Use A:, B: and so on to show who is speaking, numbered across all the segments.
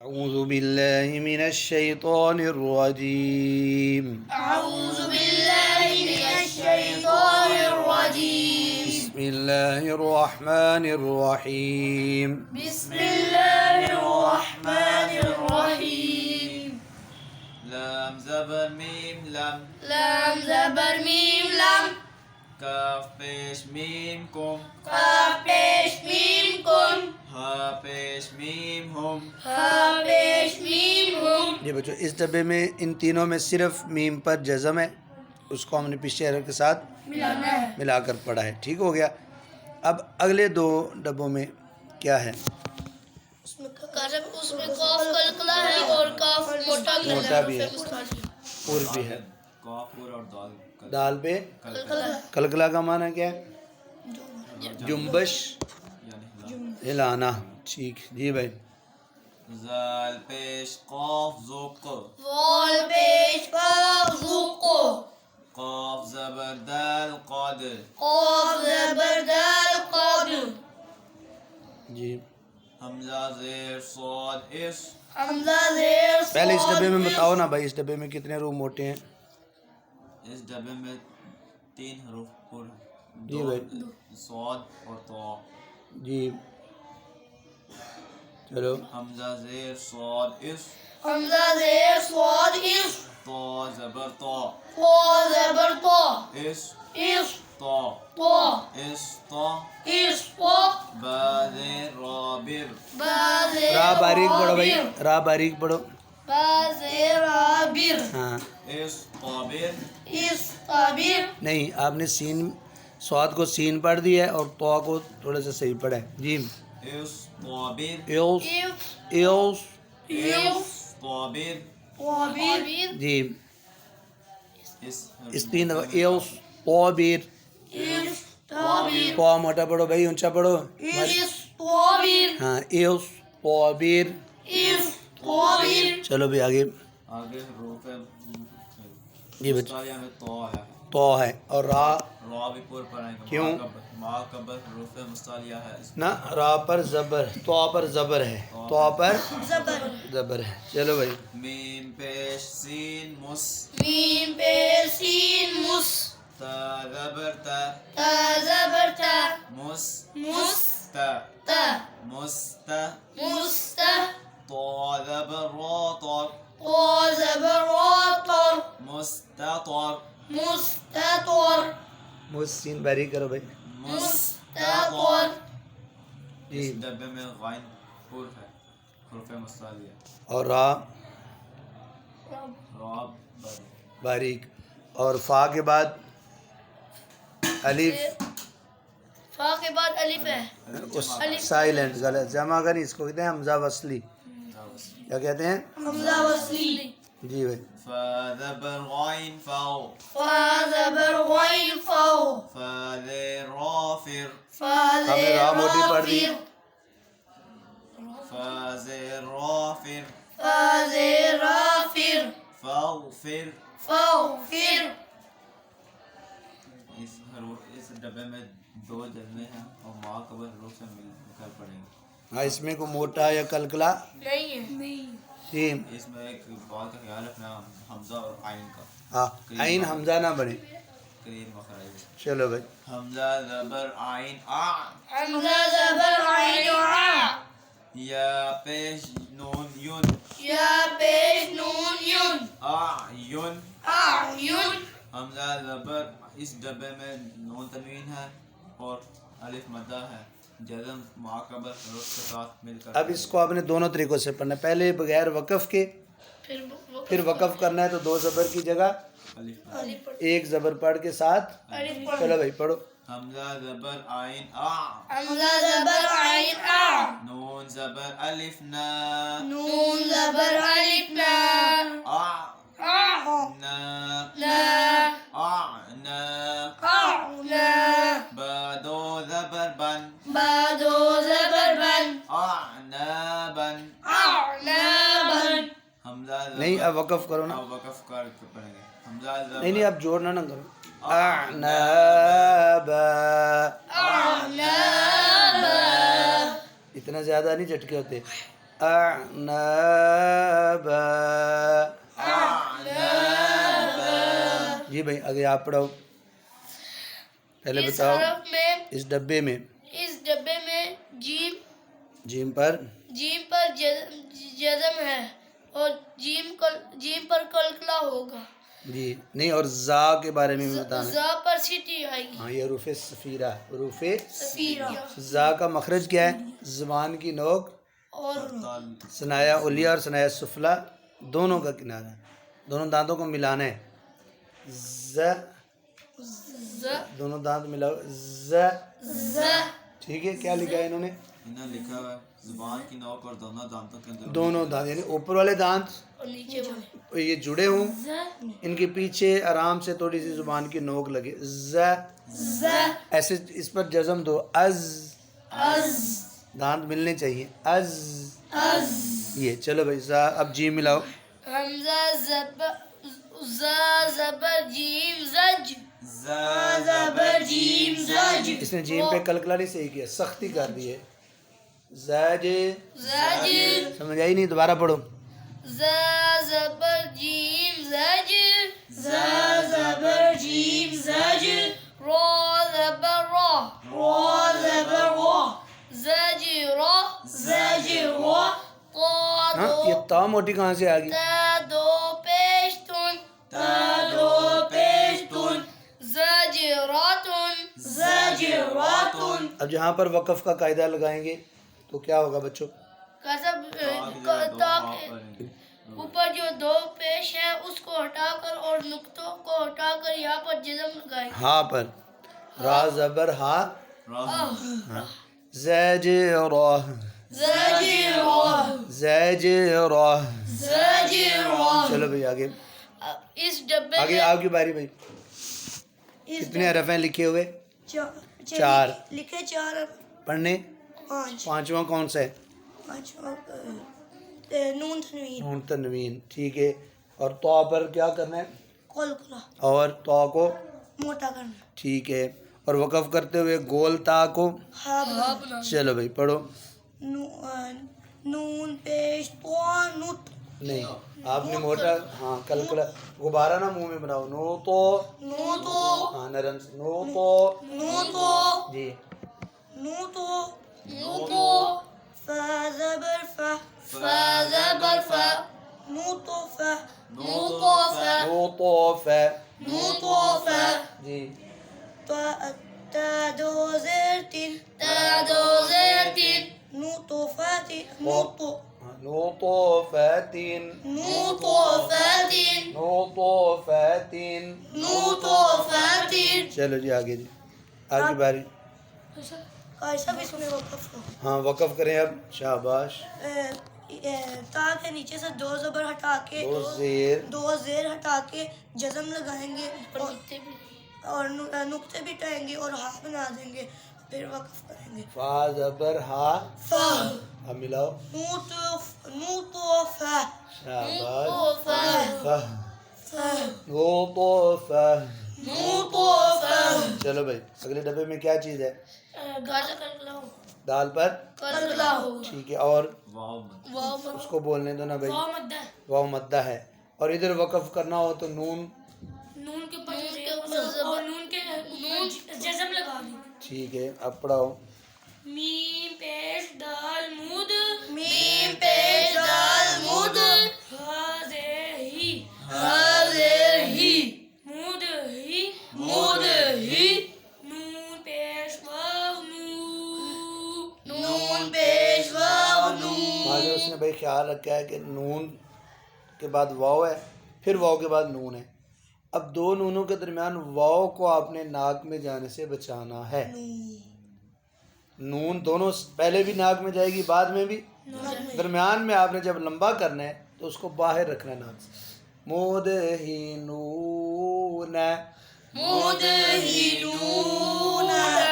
A: اعوذ باللہ من الشیطان الرجیم
B: أعوذ بالله من الشيطان الرجيم
A: بسم اللہ الرحمن الرحیم
B: بسم الله الرحمن الرحيم
C: لام زبر میم لم
B: لام زبر ميم لم
C: کاف پیش میم کم
B: قاف پیش ميم كن
C: ہا پیش میم ہم
B: ها پیش ميم هم
A: جی بچوں اس ڈبے میں ان تینوں میں صرف میم پر جزم ہے، اس کو ہم نے پیچھے حرف کے ساتھ
B: ملانا ہے
A: ملا کر پڑھا ہے، ٹھیک ہو گیا۔ اب اگلے دو ڈبوں میں کیا ہے؟
B: اس میں قاف قلقلہ ہے اور کاف
A: موٹا بھی ہے اور بھی ہے۔
C: کاف اور دال
A: دال پہ قلقلہ کا معنی کیا ہے؟ جنبش
C: یعنی
A: ہلانا، ٹھیک جی بھائی۔
C: زال پیش قاف ذوق
B: وال پیش قاف ذوق
C: قاف زبر دال قاد
B: قاف زبر دال قاد
A: جی
C: حمزہ زیر صاد اس
B: حمزہ زیر
A: پہلے اس ڈبے میں
B: صاد
A: بتاؤ نا بھائی، اس ڈبے میں کتنے حروف موٹے ہیں؟
C: اس ڈبے میں 3 حروف پر
A: جی بھائی۔
C: صاد اور تو
A: جی چلو
C: حمزہ زیر صاد اس
B: حمزہ زیر صاد اس
C: تو زبر تو
B: تو زبر تو
C: اس
B: اس
C: تو
B: تو
C: اس تو
B: اس تو
C: با زیر رابر
B: باز
A: را باریک پڑھو بھائی، را باریک پڑھو۔
B: باز رابر
A: ہاں
C: اس قابر
B: اس قابر
A: نہیں، آپ نے سین سواد کو سین پڑھ دیا ہے اور تو کو تھوڑا سا صحیح پڑھا ہے۔ جی
C: اس قابر
A: ایوس
B: اس
A: ایوس
B: اس
C: قابر
B: قابر
A: جی
C: اس
A: اس تین دفعہ ایوس طابر،
B: اس قابر
A: تو موٹا پڑھو بھائی، اونچا پڑھو۔
B: اس قابر
A: ہاں ایوس طابر۔
B: اس قابر
A: چلو بھی آگے۔
C: آگے حروف
A: جی بچہ
C: مستعلیہ میں تو ہے
A: تو ہے اور را
C: را بھی پر پڑھیں گے
A: کیوں؟
C: ما قبل حروف مستعلیہ ہے
A: نہ، را پر زبر، تو پر زبر ہے، تو پر
B: زبر
A: زبر ہے۔ چلو بھائی۔
C: میم پیش سین مس
B: میم پیش سین مس
C: تا زبر تا
B: تا زبر تا
C: مس
B: مس
C: تا
B: تا
C: مست
B: مست
C: تو زبر را طر
B: تو زبر را طر
C: مستطر
B: مستطر
A: محسن باری کرو بھائی۔
B: مستطر
A: جی
C: اس ڈبے میں غائن پر ہے حروف مستعلیہ
A: اور را
C: را
A: باریک اور فا کے بعد الف
B: فا کے بعد الف ہے
A: سائلنٹ، غلط جمع کریں، اس کو کہتے ہیں حمزہ وصلی۔ کیا کہتے ہیں؟
B: حمزہ وصلی
A: جی بھائی۔
C: فا زبر غائن فاو
B: فا زبر غین فاو
C: فا زیر رافر
B: فا
A: ہم نے را موٹی پڑھ دی۔
C: فا زیر رافر
B: فا زیر رافر
C: فاغفر
B: فاغفر
C: اس ڈبے میں 2 جلنے ہیں اور ما قبل حروف سے مل کر پڑیں گے۔
A: ہاں اس میں کوئی موٹا یا کلکلا
B: نہیں ہے
A: جی
C: اس میں ایک بات کا خیال رکھنا حمزہ اور عین کا
A: ہاں، عین حمزہ نہ بنے۔
C: قریب مخرج
A: چلو بھائی۔
C: حمزہ زبر عین آ
B: حمزہ زبر عین آ
C: یا پیش نون یون
B: یا پیش نون یون
C: اعین
B: اعین
C: حمزہ زبر اس ڈبے میں نون تنوین ہے اور الف مدہ ہے، جزم معقبل حروف کے ساتھ مل کر
A: اب اس کو آپ نے دونوں طریقوں سے پڑھنا ہے، پہلے بغیر وقف کے، پھر وقف کرنا ہے تو 2 زبر کی جگہ
C: الف
A: 1 زبر پڑھ کے ساتھ۔ چلو بھائی پڑھو۔
C: حمزہ زبر عین آ
B: حمزہ زبر عین آ
C: نون زبر الف نا
B: نون زبر الف نا
C: آ
B: آ
C: نا
B: نا
C: آ نا
B: آ نا
C: با 2 زبر بن
B: با 2 زبر بن
C: آ نا بن
B: اعنابا
C: حمزہ زبر
A: نہیں اب وقف کرو نا،
C: اب وقف کر کے پڑھیں گے حمزہ زبر
A: نہیں اب جوڑنا نہ کرو۔ اعنابا،
B: اعنابا
A: اتنا زیادہ نہیں جھٹکے ہوتے۔ اعنابا. جی بھائی آگے آپ پڑھو. پہلے
B: اس
A: بتاؤ
B: حرف میں
A: اس ڈبے میں
B: جیم
A: جیم پر
B: جزم ہے اور جیم پر قلقلہ ہوگا.
A: جی نہیں، اور زا کے بارے میں بھی بتانا ہے.
B: زا پر سیٹی آئے گی.
A: ہاں یہ حروف صفیرہ، حروف
B: سفیرہ.
A: زا کا مخرج کیا ہے؟ زبان کی نوک،
B: اور
A: ثنایا علیہ اور ثنایا سفلا دونوں کا کنارہ، دونوں دانتوں کو ملانا ہے. ز دونوں دانت ملاؤ. ز ٹھیک ہے. کیا لکھا ہے انہوں نے؟
C: انہوں نے لکھا ہے زبان کی نوک اور دونوں دانتوں کے اندر
A: دونوں دانت یعنی اوپر والے دانت
B: اور نیچے والے
A: یہ جڑے ہوں، ان کے پیچھے آرام سے تھوڑی سی زبان کی نوک لگے. ز ایسے اس پر جزم دو. از دانت ملنے چاہیے. از یہ چلو بھائی. زا اب جیم ملاؤ.
B: حمزہ زبر جیم زج.
A: اس نے جیم پہ کلکلا نہیں صحیح کیا، سختی کر دی ہے. زج سمجھ آئی نہیں؟ دوبارہ پڑھو.
B: زبر جیم زج. رو زبر رو. زج رو.
A: ہاں یہ تا موٹی کہاں سے آ گئی؟
B: تا دو پیش تن. زجراتن.
A: اب جہاں پر وقف کا قاعدہ لگائیں گے تو کیا ہوگا بچوں؟
B: اوپر جو دو پیش ہے اس کو ہٹا کر اور نقطوں کو ہٹا کر یہاں پر جزم لگائیں.
A: ہاں پر را زبر ہا. زج راہ. چلو بھائی آگے.
B: اس ڈبے
A: آگے آپ کی باری بھائی. کتنے حرف ہیں لکھے ہوئے؟ 4
D: لکھے 4.
A: پڑھنے.
D: 5
A: پانچواں کون سا ہے؟
D: نون تنوین.
A: نون تنوین. ٹھیک ہے. اور تو پر کیا کرنا ہے؟
D: قلقلہ
A: اور تو کو
D: موٹا کرنا.
A: ٹھیک ہے. اور وقف کرتے ہوئے گول تا کو. چلو بھائی پڑھو.
D: نون پیش تو نوت.
A: نہیں آپ نے موٹا ہاں کلکلا غبارہ نا منہ میں بناؤ. نو تو ہاں نرم سے. نو تو جی.
D: فا زبر فا. نو تو فا.
A: جی.
D: تا دو زیر تین. نو تو فاتین.
A: نو تو فاتین. چلو جی آگے. جی آگے باری.
D: کیسا بھی اس میں وقف ہو.
A: ہاں وقف کریں اب. شاباش.
D: تا کے نیچے سے 2 زبر ہٹا کے 2 زیر ہٹا کے جزم لگائیں گے اور نقطے بھی ٹائیں گے اور ہا بنا دیں گے، پھر وقف کریں گے.
A: فا زبر ہا. اب ملاؤ.
D: نو تو فا.
A: شاباش. نو تو فا. چلو بھائی اگلے ڈبے میں کیا چیز ہے؟ دال پر ٹھیک ہے. اور اس کو بولنے دو نا بھائی. واو مدہ ہے. اور ادھر وقف کرنا ہو تو نون
B: کے جزم لگا دیں.
A: ٹھیک ہے. اب پڑھاؤ.
B: میم پیش دال مود. مود ہی. نون پیش واو نو.
A: ماجد اس نے بھائی خیال رکھا ہے کہ نون کے بعد واو ہے، پھر واو کے بعد نون ہے. اب 2 نونوں کے درمیان واو کو آپ نے ناک میں جانے سے بچانا ہے. نون دونوں پہلے بھی ناک میں جائے گی، بعد میں بھی. درمیان میں آپ نے جب لمبا کرنا ہے تو اس کو باہر رکھنا ہے ناک سے. مدہنون.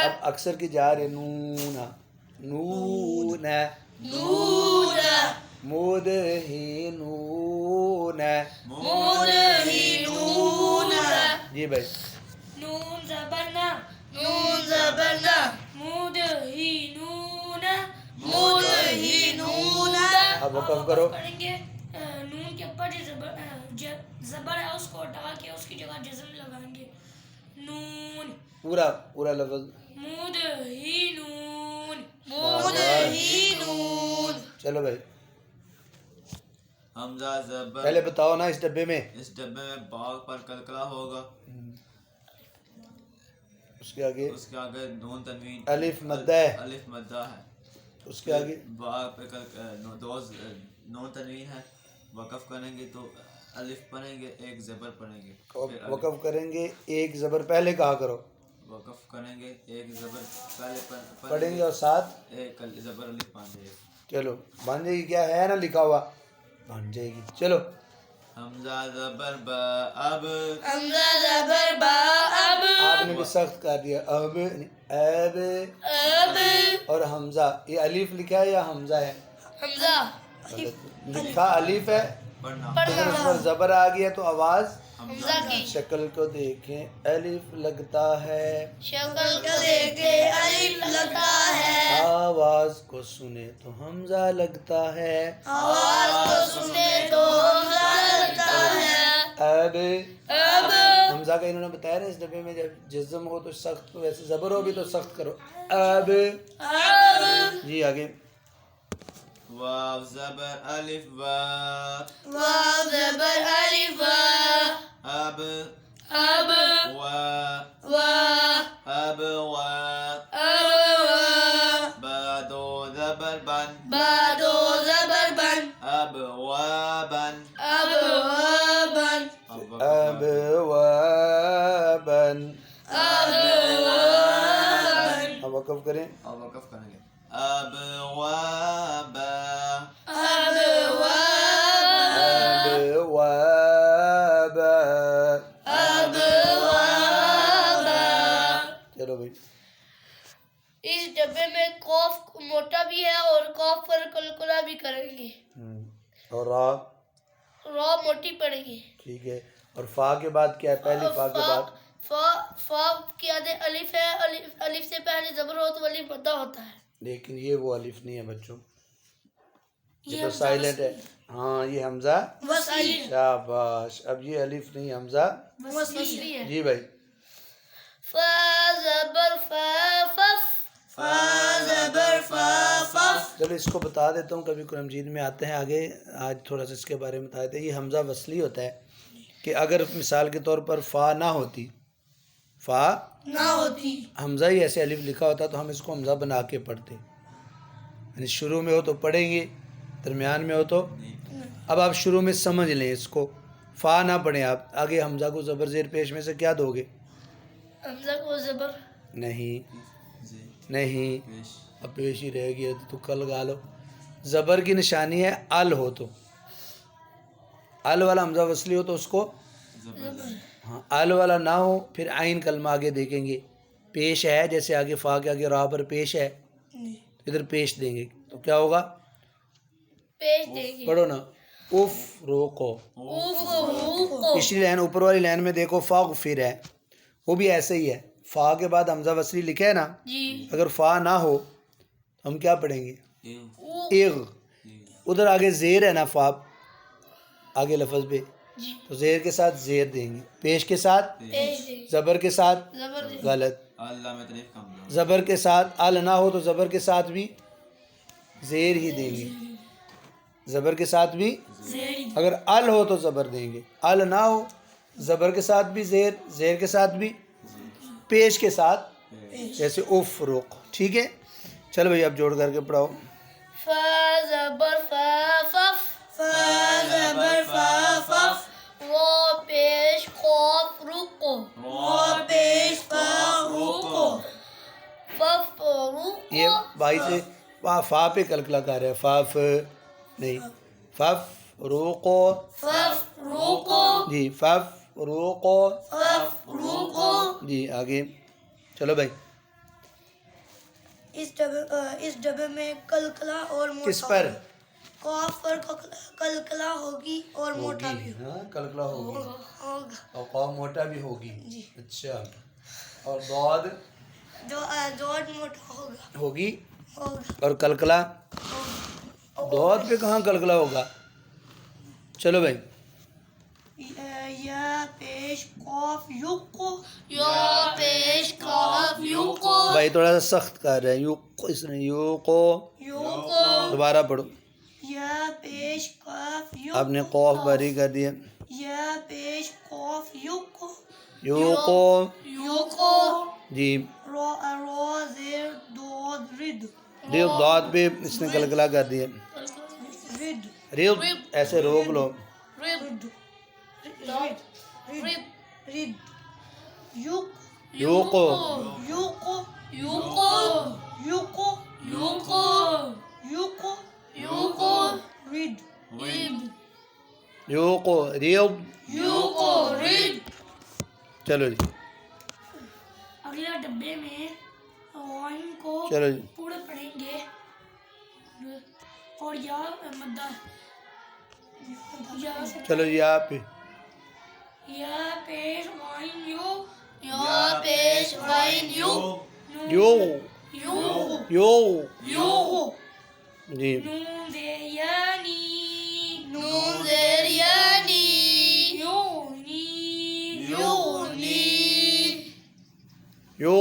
A: اب اکثر کی جا رہے نون مدہنون. جی بھائی.
B: نون زبرنا. مود ہی نون.
A: اب وقف کرو.
B: پڑھیں گے نون کے اوپر جو زبر ہے اس کو ہٹا کے اس کی جگہ جزم لگائیں گے. نون
A: پورا لفظ.
B: مدہینون.
D: مدہینون.
A: چلو بھائی
C: حمزہ زبر.
A: پہلے بتاؤ نا اس ڈبے میں.
C: اس ڈبے میں با پر کلکلا ہوگا.
A: اس کے آگے
C: نون تنوین.
A: الف مدہ ہے.
C: الف مدہ ہے.
A: اس کے آگے
C: با پہ نون تنوین ہے. وقف کریں گے تو الف پڑھیں گے ایک زبر پڑھیں گے.
A: وقف کریں گے ایک زبر پہلے کہا کرو.
C: وقف کریں گے ایک زبر پہلے
A: پڑھیں گے اور ساتھ
C: ایک زبر الف باندھیں گے.
A: چلو بن جائے گی. کیا ہے نا لکھا ہوا بن جائے گی. چلو
C: حمزہ زبر با اب.
B: حمزہ زبر با اب.
A: آپ نے بھی سخت کر دیا. اب اب
B: اب.
A: اور حمزہ یہ الف لکھا ہے یا حمزہ ہے؟
B: حمزہ.
A: لکھا الف ہے
C: پڑھنا.
A: لیکن اس پر زبر آ گیا تو آواز
B: حمزہ کی
A: شکل کو دیکھیں. الف لگتا ہے
B: شکل کو دیکھے الف لگتا ہے.
A: آواز کو سنے تو حمزہ لگتا ہے.
B: آواز کو سنے تو حمزہ لگتا ہے.
A: اب
B: اب.
A: حمزہ کا انہوں نے بتایا نا اس ڈبے میں جب جزم ہو تو سخت, ویسے زبر ہو بھی تو سخت کرو. اب
B: اب.
A: جی آگے.
C: واو زبر الف وا.
B: واو زبر الف وا.
C: اب
B: اب.
C: وا.
B: وا.
C: اب وا.
B: اب وا.
C: با دو زبر بن.
B: با دو زبر بن.
C: اب وا بن.
B: اب وا بن.
A: اب وابن.
B: اب وا بن.
A: اب وقف کریں.
C: اب وقف کریں گے. اب وا با.
B: اب وا
A: اب وابا.
B: اب وا با.
A: چلو بھائی
B: اس ڈبے میں قاف موٹا بھی ہے اور قاف پر قلقلہ بھی کریں گے.
A: اور را
B: را موٹی پڑیں گے.
A: ٹھیک ہے. اور فا کے بعد کیا ہے؟ پہلی فا کے بعد
B: فا کی آدھے الف ہے. الف سے پہلے زبر ہو تو الف مدہ ہوتا ہے.
A: لیکن یہ وہ الف نہیں ہے بچوں, یہ تو سائلنٹ ہے. ہاں یہ حمزہ
B: وصلی
A: شاباش. اب یہ الف نہیں حمزہ
B: وصلی ہے.
A: جی بھائی.
B: فا زبر فا فف.
D: فا زبر فا فف.
A: چلو اس کو بتا دیتا ہوں, کبھی قرآن مجید میں آتے ہیں آگے. آج تھوڑا سا اس کے بارے میں بتا دیتے ہیں. یہ حمزہ وصلی ہوتا ہے کہ اگر مثال کے طور پر فا نہ ہوتی, فا
D: نہ ہوتی,
A: حمزہ ہی ایسے الف لکھا ہوتا تو ہم اس کو حمزہ بنا کے پڑھتے. یعنی شروع میں ہو تو پڑھیں گے, درمیان میں ہو تو. اب آپ شروع میں سمجھ لیں اس کو. فا نہ پڑھیں آپ, آگے حمزہ کو زبر زیر پیش میں سے کیا دو گے؟
B: حمزہ کو زبر
A: نہیں
C: جی
A: نہیں,
C: پیش.
A: اب پیش ہی رہ گیا تو کل گا لو. زبر کی نشانی ہے ال ہو تو, ال والا حمزہ وصلی ہو تو اس کو
C: زبر.
A: ہاں, ال والا نہ ہو پھر عین کلمہ آگے دیکھیں گے. پیش ہے جیسے آگے فا کے آگے را پر پیش ہے, ادھر پیش دیں گے تو کیا ہوگا؟
B: پیش دیں گے.
A: پڑھو نا. اف روکو.
B: اوف روکو.
A: پچھلی لائن اوپر والی لائن میں دیکھو فا غفر ہے, وہ بھی ایسے ہی ہے. فا کے بعد حمزہ وصلی لکھا ہے نا,
B: جی.
A: اگر فا نہ ہو تو ہم کیا پڑھیں گے؟
C: ایو.
A: اغ. ادھر آگے زیر ہے نا فا آگے لفظ پہ,
B: جی.
A: تو زیر کے ساتھ زیر دیں گے, پیش کے ساتھ
B: پیش دیں گے.
A: زبر کے ساتھ
B: زبر دیں گے.
A: غلط.
C: اللہ میں تعریف کم لو.
A: زبر کے ساتھ ال نہ ہو تو زبر کے ساتھ بھی زیر ہی دیں گے. زبر کے ساتھ بھی, اگر ال ہو تو زبر دیں گے, ال نہ ہو زبر کے ساتھ بھی زیر, زیر کے ساتھ بھی, پیش کے ساتھ جیسے اف روک. ٹھیک ہے. چلو بھائی اب جوڑ کر کے پڑھاؤ.
B: فا زبر فا فف.
D: فا زبر فا فف.
B: را پیش قاف رکو.
D: را پیش فا روکو.
B: فف رکو.
A: یہ بھائی سے فا پہ کلکلا کر رہا ہے, فاف نہیں, فف روکو.
B: فف روکو.
A: جی فف روکو.
B: فف روکو.
A: جی آگے. چلو بھائی
D: اس ڈبے میں کلکلا اور موٹا
A: کس پر؟
D: قاف پر کلکلا ہوگی اور موٹا بھی
A: ہاں کلکلا ہوگی
D: ہوگا.
A: اور قاف موٹا بھی ہوگی.
D: جی.
A: اچھا. اور ضاد
D: جو موٹا ہوگا
A: ہوگی
D: ہوگا
A: اور کلکلا
D: ہوگا.
A: دعوت پہ کہاں قلقلہ ہوگا. چلو بھائی.
D: یا پیش قاف یوقو.
B: یا پیش قاف یوقو.
A: بھائی تھوڑا سا سخت کر رہے ہیں. یوقو اس نے یوقو.
B: یوقو.
A: دوبارہ پڑھو.
D: یا پیش قاف یوقو.
A: آپ نے قوف باری کر دیا.
D: یا پیش قاف یوقو.
A: یوقو.
B: یوقو.
A: جی.
D: رو زیر دود رد.
A: ریو داد پہ اس نے قلقلہ کر دیا.
D: رد.
A: ریو ایسے روک لو.
B: رد.
D: رد. رد. رد. یوق.
A: یوقو.
D: یوقو.
B: یوقو.
D: یوقو.
B: یوقو.
D: یوقو.
B: یوقو.
D: رد.
B: رد.
A: یوقو. ریو.
B: یوقو. رد.
A: چلو جی.
B: اگلا ڈبے میں غائن کو
A: چلو جی.
B: پورے پڑھیں گے اور یا مدہ. یا
A: چلو جی آپ پہ.
B: یا پیش غائن یو. یا پیش غائن یو.
A: یو.
B: یو.
A: یو.
B: یو.
A: جی.
B: نون زیر یعنی. نون زیر یعنی. یونی. یونی.
A: یو.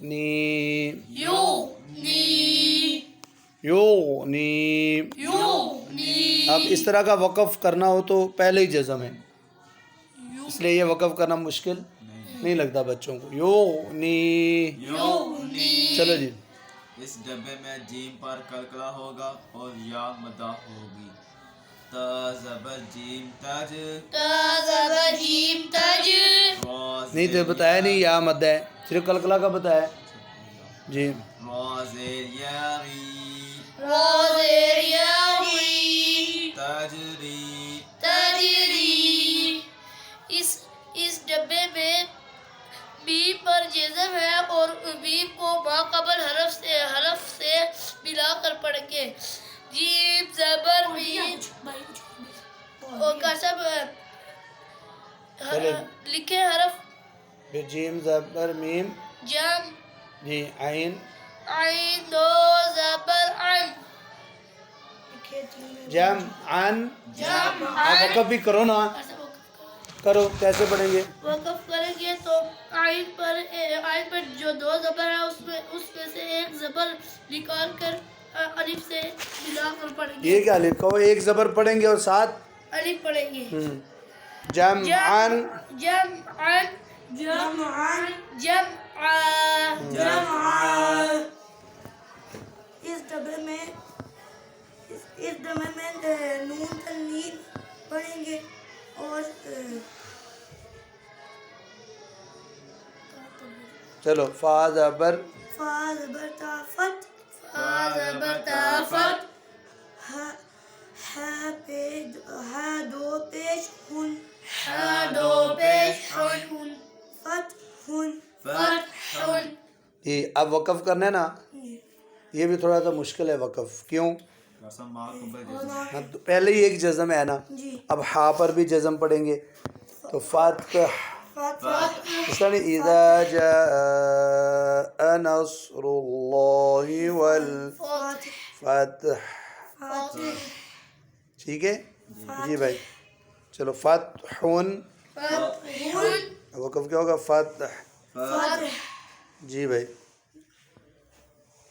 A: نی.
B: یونی.
A: یو. نی.
B: یونی.
A: اب اس طرح کا وقف کرنا ہو تو پہلے ہی جزم ہے, اس لیے یہ وقف کرنا مشکل نہیں لگتا بچوں کو. یو. نی.
B: یونی.
A: چلو جی.
C: اس ڈبے میں جیم پر قلقلہ ہوگا اور یا مدہ ہوگی. تا زبر جیم تج.
B: تا زبر جیم تج.
C: را
A: نہیں تو بتایا نہیں یا مد ہے, صرف قلقلہ کا بتایا. جی.
C: را زیر یاری.
B: را زیر یاری.
C: تجری.
B: تجری. اس ڈبے میں بی پر جزم ہے اور بی کو ماقبل حرف سے ملا کر پڑھیں گے. جیم زبر میم اور قسم لکھے حرف
A: پھر جیم زبر میم.
B: جم.
A: جی. عین.
B: عین. دو زبر عن.
A: جم عن.
B: جم
A: آپ وقف بھی کرو نا. کرو. کیسے پڑھیں گے؟
B: وقف کریں گے تو عین پر جو دو زبر ہے اس میں سے ایک زبر نکال کر الف سے ملا کر پڑھیں گے.
A: یہ کیا لکھا ہو؟ ایک زبر پڑھیں گے اور ساتھ
B: الف پڑھیں گے.
A: جم عن.
B: جم عن. جم عن. جم
D: اس ڈبے میں نون تنوین پڑھیں گے اور
A: چلو. فا زبر.
D: فا زبر تا فت.
B: فا زبر تا فت.
D: ہا دو پیش ہن.
B: ہا دو پیش ہن.
D: فت ہن.
B: فتح.
A: جی. اب وقف کرنا ہے نا, یہ بھی تھوڑا سا مشکل ہے وقف. کیوں؟
C: قسم ماقبل جزم.
A: ہاں, تو پہلے ہی ایک جزم ہے نا.
D: جی.
A: اب ہا پر بھی جزم پڑھیں گے تو فاتح. اس طرح اذا جاء نصر اللہ والفتح. ٹھیک ہے جی بھائی. چلو. فتح. وقف کیا ہوگا؟ فتح. جی بھائی.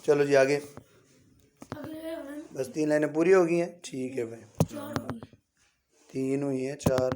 A: چلو جی آگے. بس 3 لائنیں پوری ہو گئی ہیں. ٹھیک ہے بھائی. 3 ہوئی ہیں. 4.